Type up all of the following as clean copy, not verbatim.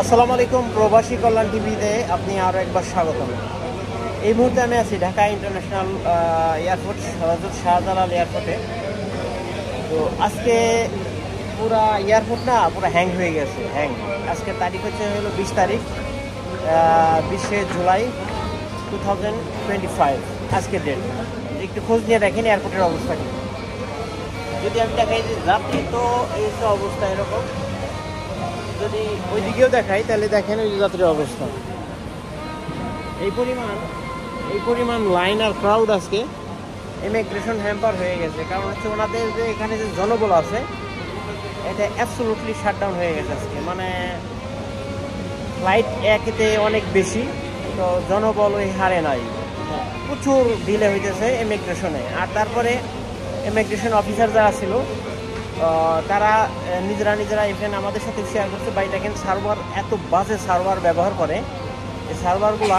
আসসালামু আলাইকুম, প্রবাসী কল্যাণ টিভিতে আপনি আরও একবার স্বাগতম। এই মুহূর্তে আমি আছি ঢাকা ইন্টারন্যাশনাল এয়ারপোর্ট, হযরত শাহজালাল এয়ারপোর্টে। তো আজকে পুরা এয়ারপোর্ট না পুরো হ্যাং হয়ে গেছে। আজকে তারিখ হলো 20 তারিখ, 20শে জুলাই 2025 আজকের ডেট। একটু খোঁজ নিয়ে দেখেন এয়ারপোর্টের অবস্থা কি। যদি আমি দেখাই যে যাত্রী, তো এই তো অবস্থা এরকম। যদি ওই দিকেও দেখাই তাহলে দেখেন ওই যাত্রীর অবস্থা। এই পরিমাণ লাইন আর ক্রাউড আজকে ইমিগ্রেশন হ্যাম্পার হয়ে গেছে। কারণ হচ্ছে ওনাদের যে এখানে যে জনবল আছে এটা অ্যাবসলুটলি শাটডাউন হয়ে গেছে আজকে। মানে ফ্লাইট একেতে অনেক বেশি, তো জনবল ওই হারে নাই, প্রচুর ডিলে হইতেছে ইমিগ্রেশনে। আর তারপরে ইমিগ্রেশন অফিসার যারা ছিল তারা নিজেরা ইভেন আমাদের সাথে শেয়ার করছে, বাই দেখেন সার্ভার এত বাজে সার্ভার ব্যবহার করে। এই সার্ভারগুলা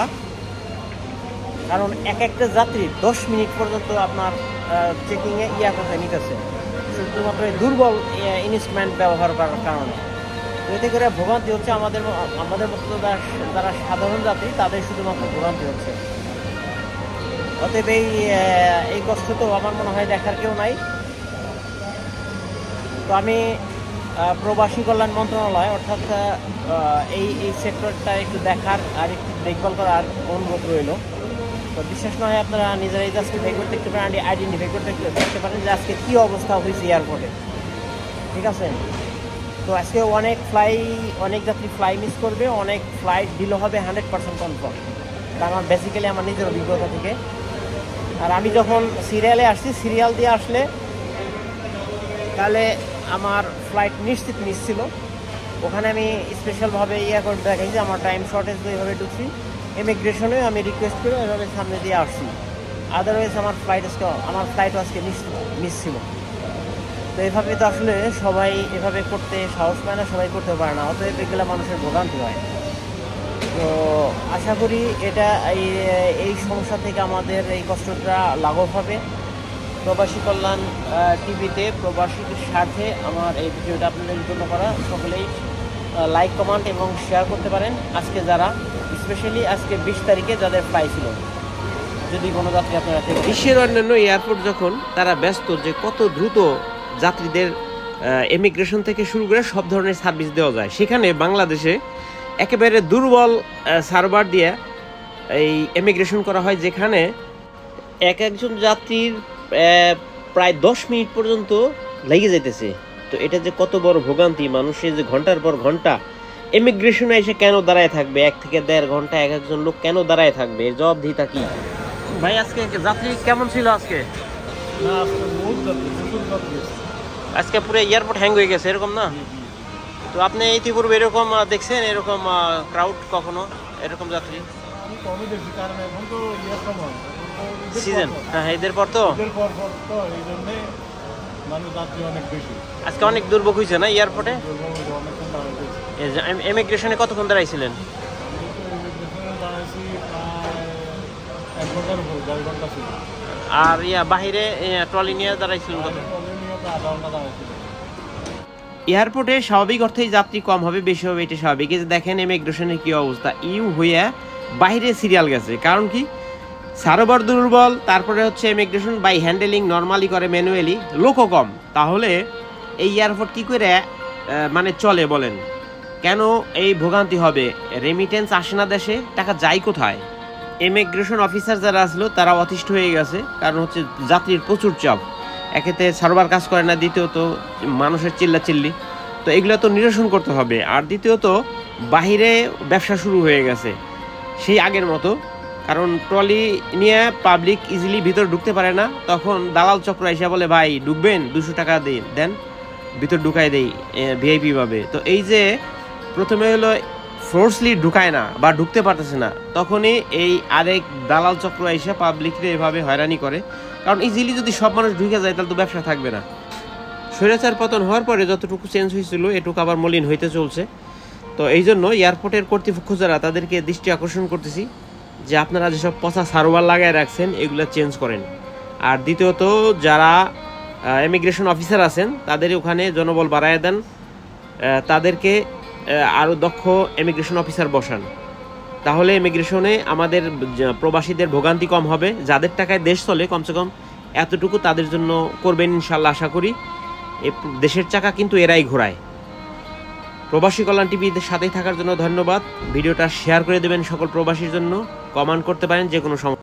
কারণ একটা যাত্রী 10 মিনিট পর্যন্ত আপনার চেকিংয়ে করতে নিতেছে, শুধুমাত্র দুর্বল ইনস্ট্রুমেন্ট ব্যবহার করার কারণে। এতে করে ভোগান্তি হচ্ছে আমাদের মতো যারা সাধারণ যাত্রী, তাদের শুধুমাত্র ভোগান্তি হচ্ছে। অতএব এই কষ্ট তো আমার মনে হয় দেখার কেউ নাই। তো আমি প্রবাসী কল্যাণ মন্ত্রণালয় অর্থাৎ এই সেক্টরটা একটু দেখার আর একটু দেখভাল করার অনুরোধ রইল। তো বিশ্বাস না হয় আপনারা নিজেরাই আজকে দেখতে পারেন, আইডেন্টিফাই করতে দেখতে পারেন যে আজকে কী অবস্থা হয়েছে এয়ারপোর্টে। ঠিক আছে, তো আজকে অনেক যাত্রী ফ্লাই মিস করবে, অনেক ফ্লাইট ডিলে হবে 100% কনফার্ম। আমার বেসিক্যালি আমার নিজের অভিজ্ঞতা থেকে। আর আমি যখন সিরিয়ালে আসছি, সিরিয়াল দিয়ে আসলে তাহলে আমার ফ্লাইট নিশ্চিত মিস ছিল। ওখানে আমি স্পেশালভাবে করে দেখাইছি, আমার টাইম শর্টেজ এইভাবে ঢুকছি। ইমিগ্রেশনে আমি রিকোয়েস্ট করে এভাবে সামনে দিয়ে আসছি। আদারওয়াইজ আমার ফ্লাইটও আজকে মিস ছিল। তো এভাবে তো আসলে সবাই এভাবে করতে সাহস পায় না, সবাই করতে পারে না, অতএব এগুলো মানুষের ভোগান্তি হয়। তো আশা করি এটা এই সমস্যা থেকে আমাদের এই কষ্টটা লাঘব হবে। প্রবাসী কল্যাণ টিভিতে প্রবাসীদের স্বার্থে আমার এই ভিডিওটা আপনাদের জন্য করা। সকলেই লাইক, কমেন্ট এবং শেয়ার করতে পারেন। আজকে যারা স্পেশালি আজকে 20 তারিখে যাদের ফ্লাই ছিল, যদি কোনো যাত্রী আপনারা বিশ্বের অন্যান্য এয়ারপোর্ট যখন তারা ব্যস্ত যে কত দ্রুত যাত্রীদের ইমিগ্রেশন থেকে শুরু করে সব ধরনের সার্ভিস দেওয়া যায়, সেখানে বাংলাদেশে একেবারে দুর্বল সার্ভার দিয়ে এই ইমিগ্রেশন করা হয়, যেখানে একজন যাত্রীর প্রায় 10 মিনিট পর্যন্ত লেগে যেতেছে। তো এটা যে কত বড় ভোগান্তি, মানুষের যে ঘন্টার পর ঘন্টা ইমিগ্রেশনে এসে কেন দাঁড়ায় থাকবে, 1 থেকে 1.5 ঘন্টা একজন লোক কেন দাঁড়ায় থাকবে, এর জবাবদিহিতা কি? ভাই আজকে যাত্রী কেমন ছিল? আজকে পুরো এয়ারপোর্ট হ্যাং হয়ে গেছে, এরকম না? তো আপনি ইতিপূর্বে এরকম দেখছেন এরকম ক্রাউড কখনো, এরকম যাত্রী? সিজন ঈদের পর তো আজকে অনেক দুর্ভোগ হয়েছে না এয়ারপোর্টে? ইমিগ্রেশনে কতক্ষণ দাঁড়াইছিলেন? আর বাহিরে ট্রলি নিয়ে দাঁড়াইছিলেন কত? এয়ারপোর্টে স্বাভাবিক অর্থেই যাত্রী কম হবে, বেশি হবে, এটা স্বাভাবিক। এই যে দেখেন ইমিগ্রেশনের কি অবস্থা, হইয়া বাইরে সিরিয়াল গেছে। কারণ কি? সার্ভার দুর্বল, তারপরে হচ্ছে ইমিগ্রেশন বাই হ্যান্ডেলিং নর্মালি করে, ম্যানুয়ালি, লোকও কম। তাহলে এই এয়ারপোর্ট কি করে মানে চলে বলেন? কেন এই ভোগান্তি হবে? রেমিটেন্স আসে না দেশে, টাকা যায় কোথায়? ইমিগ্রেশন অফিসার যারা আসলো তারা অতিষ্ঠ হয়ে গেছে, কারণ হচ্ছে যাত্রীর প্রচুর চাপ। একেতে সার্ভার কাজ করে না, দ্বিতীয়ত মানুষের চিল্লাচিল্লি। তো এগুলো তো নিরসন করতে হবে। আর দ্বিতীয়ত বাহিরে ব্যবসা শুরু হয়ে গেছে সেই আগের মতো, কারণ ট্রলি নিয়ে পাবলিক ইজিলি ভিতর ঢুকতে পারে না। তখন দালাল চক্র এসে বলে, ভাই ঢুকবেন, 200 টাকা দেন, ভিতর ঢুকাই দেই ভিআইপি ভাবে। তো এই যে প্রথমে হলো ফোর্সলি ঢুকায় না বা ঢুকতে পারতেছে না, তখনই এই আরেক দালাল চক্র এসে পাবলিকরে এভাবে হয়রানি করে। কারণ ইজিলি যদি সব মানুষ ঢুকে যায় তাহলে তো ব্যবসা থাকবে না। স্বৈরাচার পতন হওয়ার পরে যতটুকু চেঞ্জ হয়েছিল এটুকু আবার মলিন হইতে চলছে। তো এই জন্য এয়ারপোর্টের কর্তৃপক্ষ যারা, তাদেরকে দৃষ্টি আকর্ষণ করতেছি যে আপনারা যেসব পচা সার্ভার লাগায় রাখছেন এগুলো চেঞ্জ করেন। আর দ্বিতীয়ত যারা ইমিগ্রেশন অফিসার আছেন তাদের ওখানে জনবল বাড়ায় দেন, তাদেরকে আরও দক্ষ ইমিগ্রেশন অফিসার বসান, তাহলে ইমিগ্রেশনে আমাদের প্রবাসীদের ভোগান্তি কম হবে। যাদের টাকায় দেশ চলে কমসে কম এতটুকু তাদের জন্য করবেন ইনশাল্লাহ, আশা করি। দেশের চাকা কিন্তু এরাই ঘোরায়। প্রবাসী কল্যাণ টিভির সাথেই থাকার জন্য ধন্যবাদ। ভিডিওটা শেয়ার করে দেবেন সকল প্রবাসীর জন্য, কমেন্ট করতে পারেন যে কোনো সমস্যা।